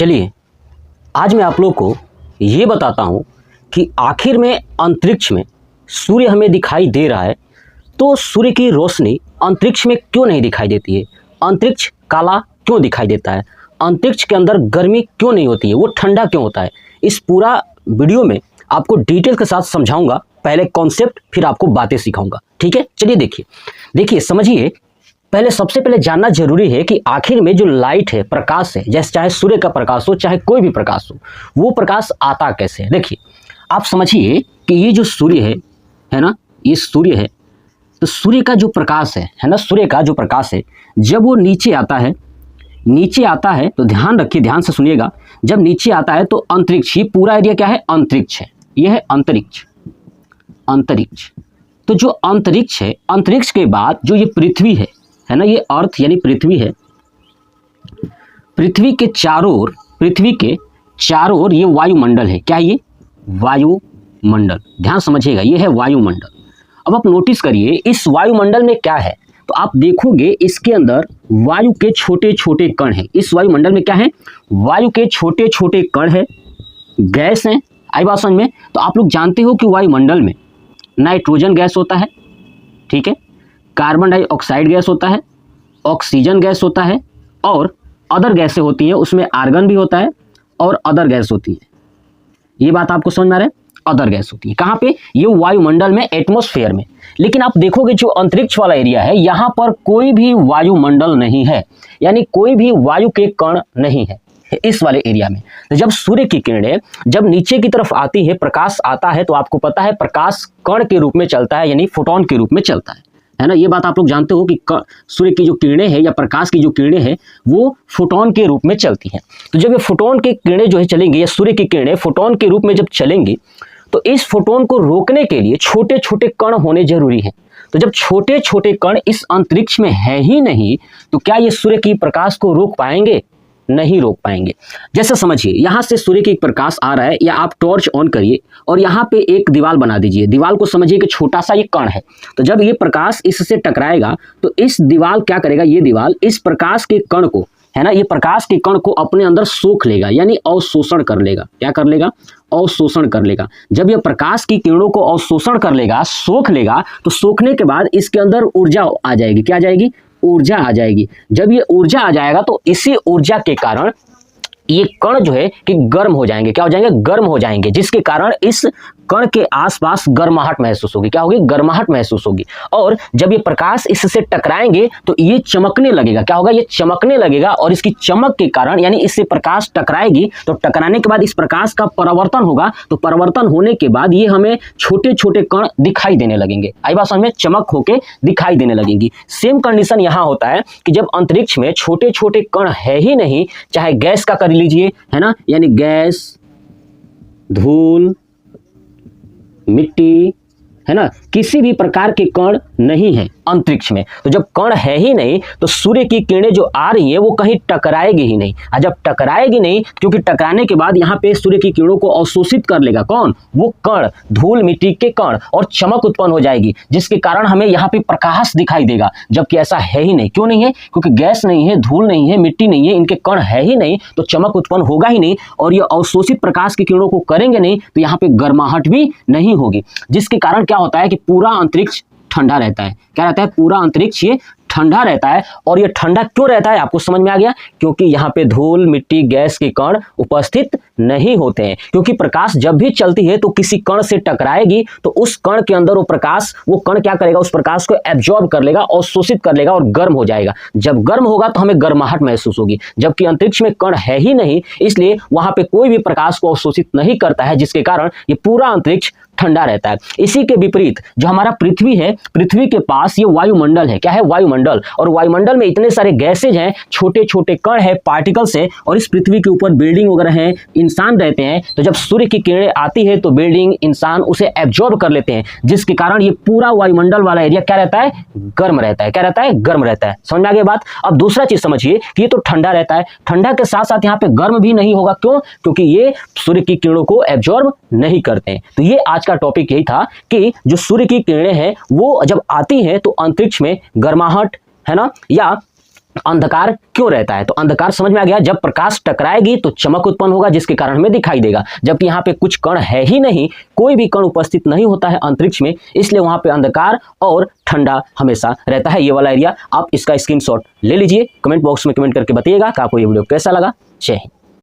चलिए आज मैं आप लोग को ये बताता हूँ कि आखिर में अंतरिक्ष में सूर्य हमें दिखाई दे रहा है, तो सूर्य की रोशनी अंतरिक्ष में क्यों नहीं दिखाई देती है, अंतरिक्ष काला क्यों दिखाई देता है, अंतरिक्ष के अंदर गर्मी क्यों नहीं होती है, वो ठंडा क्यों होता है। इस पूरा वीडियो में आपको डिटेल के साथ समझाऊंगा, पहले कॉन्सेप्ट फिर आपको बातें सिखाऊंगा। ठीक है, चलिए देखिए समझिए। पहले सबसे पहले जानना जरूरी है कि आखिर में जो लाइट है, प्रकाश है, जैसे चाहे सूर्य का प्रकाश हो चाहे कोई भी प्रकाश हो, वो प्रकाश आता कैसे है। देखिए आप समझिए कि ये जो सूर्य है ना, ये सूर्य है, तो सूर्य का जो प्रकाश है ना, सूर्य का जो प्रकाश है जब वो नीचे आता है तो ध्यान रखिए, ध्यान से सुनिएगा। जब नीचे आता है तो अंतरिक्ष, ये पूरा एरिया क्या है, अंतरिक्ष है, ये है अंतरिक्ष। तो जो अंतरिक्ष है, अंतरिक्ष के बाद जो ये पृथ्वी है ना, ये अर्थ यानी पृथ्वी है, पृथ्वी के चारों ओर ये वायुमंडल है। क्या ये वायुमंडल, ध्यान समझिएगा, ये है वायुमंडल। अब आप नोटिस करिए इस वायुमंडल में क्या है, तो आप देखोगे इसके अंदर वायु के छोटे छोटे कण हैं। इस वायुमंडल में क्या है, वायु के छोटे छोटे कण है, गैस है। आई बात समझ में। तो आप लोग जानते हो कि वायुमंडल में नाइट्रोजन गैस होता है, ठीक है, कार्बन डाइऑक्साइड गैस होता है, ऑक्सीजन गैस होता है और अदर गैसें होती हैं, उसमें आर्गन भी होता है और अदर गैस होती है। ये बात आपको समझ में आ रहा है, अदर गैस होती है कहाँ पे, ये वायुमंडल में, एटमॉस्फेयर में। लेकिन आप देखोगे जो अंतरिक्ष वाला एरिया है, यहाँ पर कोई भी वायुमंडल नहीं है, यानी कोई भी वायु के कण नहीं है इस वाले एरिया में। तो जब सूर्य की किरणें जब नीचे की तरफ आती है, प्रकाश आता है, तो आपको पता है प्रकाश कण के रूप में चलता है, यानी फोटोन के रूप में चलता है ना। ये बात आप लोग जानते हो कि सूर्य की जो किरणें हैं या प्रकाश की जो किरणें हैं वो फोटोन के रूप में चलती हैं। तो जब ये फोटोन की किरणें जो है चलेंगी, या सूर्य की किरणें फोटोन के रूप में जब चलेंगी, तो इस फोटोन को रोकने के लिए छोटे छोटे कण होने जरूरी हैं। तो जब छोटे छोटे कण इस अंतरिक्ष में है ही नहीं, तो क्या ये सूर्य की प्रकाश को रोक पाएंगे, नहीं रोक पाएंगे। जैसे समझिए यहाँ से सूर्य की प्रकाश आ रहा है, या आप टॉर्च ऑन करिए और यहाँ पे एक दीवार बना दीजिए। दीवार को समझिए कि छोटा सा ये कण है, तो जब ये प्रकाश इससे टकराएगा तो इस दीवार क्या करेगा, ये दीवार इस प्रकाश के कण को, है ना, ये प्रकाश के कण को अपने अंदर सोख लेगा, यानी अवशोषण कर लेगा। क्या कर लेगा, अवशोषण कर लेगा। जब ये प्रकाश की किरणों को अवशोषण कर लेगा, सोख लेगा, तो सोखने के बाद इसके अंदर ऊर्जा आ जाएगी। क्या आ जाएगी, ऊर्जा आ जाएगी। जब ये ऊर्जा आ जाएगा तो इसी ऊर्जा के कारण ये कण जो है कि गर्म हो जाएंगे। क्या हो जाएंगे, गर्म हो जाएंगे, जिसके कारण इस कण के आसपास गर्माहट महसूस होगी। क्या होगी, गर्माहट महसूस होगी। और जब ये प्रकाश इससे टकराएंगे तो ये चमकने लगेगा। क्या होगा, ये चमकने लगेगा, और इसकी चमक के कारण, यानी इससे प्रकाश टकराएगी तो टकराने के बाद इस प्रकाश का परावर्तन होगा, तो परावर्तन होने के बाद ये हमें छोटे छोटे कण दिखाई देने लगेंगे। आई बात समझ में, चमक होके दिखाई देने लगेंगी। सेम कंडीशन यहाँ होता है कि जब अंतरिक्ष में छोटे छोटे कण है ही नहीं, चाहे गैस का कर लीजिए, है ना, यानी गैस, धूल, मिट्टी, है ना, किसी भी प्रकार के कण नहीं है अंतरिक्ष में। तो जब कण है ही नहीं तो सूर्य की किरणें जो आ रही है वो कहीं टकराएगी ही नहीं। और जब टकराएगी नहीं, क्योंकि टकराने के बाद यहाँ पे सूर्य की किरणों को अवशोषित कर लेगा कौन, वो कण, धूल मिट्टी के कण, और चमक उत्पन्न हो जाएगी, जिसके कारण हमें यहाँ पे प्रकाश दिखाई देगा। जबकि ऐसा है ही नहीं। क्यों नहीं है, क्योंकि गैस नहीं है, धूल नहीं है, मिट्टी नहीं है, इनके कण है ही नहीं, तो चमक उत्पन्न होगा ही नहीं, और ये अवशोषित प्रकाश की किरणों को करेंगे नहीं, तो यहाँ पे गर्माहट भी नहीं होगी, जिसके कारण क्या होता है कि पूरा अंतरिक्ष ठंडा रहता है। क्या रहता है, पूरा अंतरिक्ष ये ठंडा रहता है। और ये ठंडा क्यों रहता है, आपको समझ में आ गया, क्योंकि यहाँ पे धूल मिट्टी गैस के कण उपस्थित नहीं होते हैं। क्योंकि प्रकाश जब भी चलती है तो किसी कण से टकराएगी, तो उस कण के अंदर वो कण क्या करेगा, उस प्रकाश को एब्जॉर्ब कर लेगा, अवशोषित कर लेगा और गर्म हो जाएगा। जब गर्म होगा तो हमें गर्माहट महसूस होगी। जबकि अंतरिक्ष में कण है ही नहीं, इसलिए वहां पे कोई भी प्रकाश को अवशोषित नहीं करता है, जिसके कारण ये पूरा अंतरिक्ष ठंडा रहता है। इसी के विपरीत जो हमारा पृथ्वी है, पृथ्वी के पास ये वायुमंडल है। क्या है, वायुमंडल। और वायुमंडल में इतने सारे गैसेज हैं, छोटे छोटे कण है, पार्टिकल्स है, और इस पृथ्वी के ऊपर बिल्डिंग वगैरह है, इंसान रहते हैं। तो जब सूर्य की किरणें आती है तो बिल्डिंग, इंसान उसे एब्जॉर्ब कर लेते हैं, जिसके कारण ये पूरा वायुमंडल वाला एरिया क्या रहता है, गर्म रहता है। क्या रहता है, गर्म रहता है। समझ में आ गई बात। अब दूसरा चीज समझिए कि ये तो ठंडा रहता है, ठंडा के साथ साथ यहाँ पे गर्म भी नहीं होगा। क्यों, क्योंकि ये सूर्य की किरणों को एब्जॉर्ब नहीं करते हैं। तो ये आज का टॉपिक यही था कि जो सूर्य की किरणें हैं वो जब आती हैं तो अंतरिक्ष में गर्माहट, है ना, या अंधकार क्यों रहता है? तो अंधकार समझ में आ गया, जब प्रकाश टकराएगी तो चमक उत्पन्न होगा जिसके कारण हमें दिखाई देगा, जबकि यहाँ पे कुछ कण है ही नहीं, कोई भी कण उपस्थित नहीं होता है अंतरिक्ष में, इसलिए वहां पे अंधकार और ठंडा हमेशा रहता है। ये वाला एरिया आप इसका स्क्रीनशॉट ले लीजिए, कमेंट बॉक्स में कमेंट करके बताइएगा कि आपको ये वीडियो कैसा लगा। जय हिंद।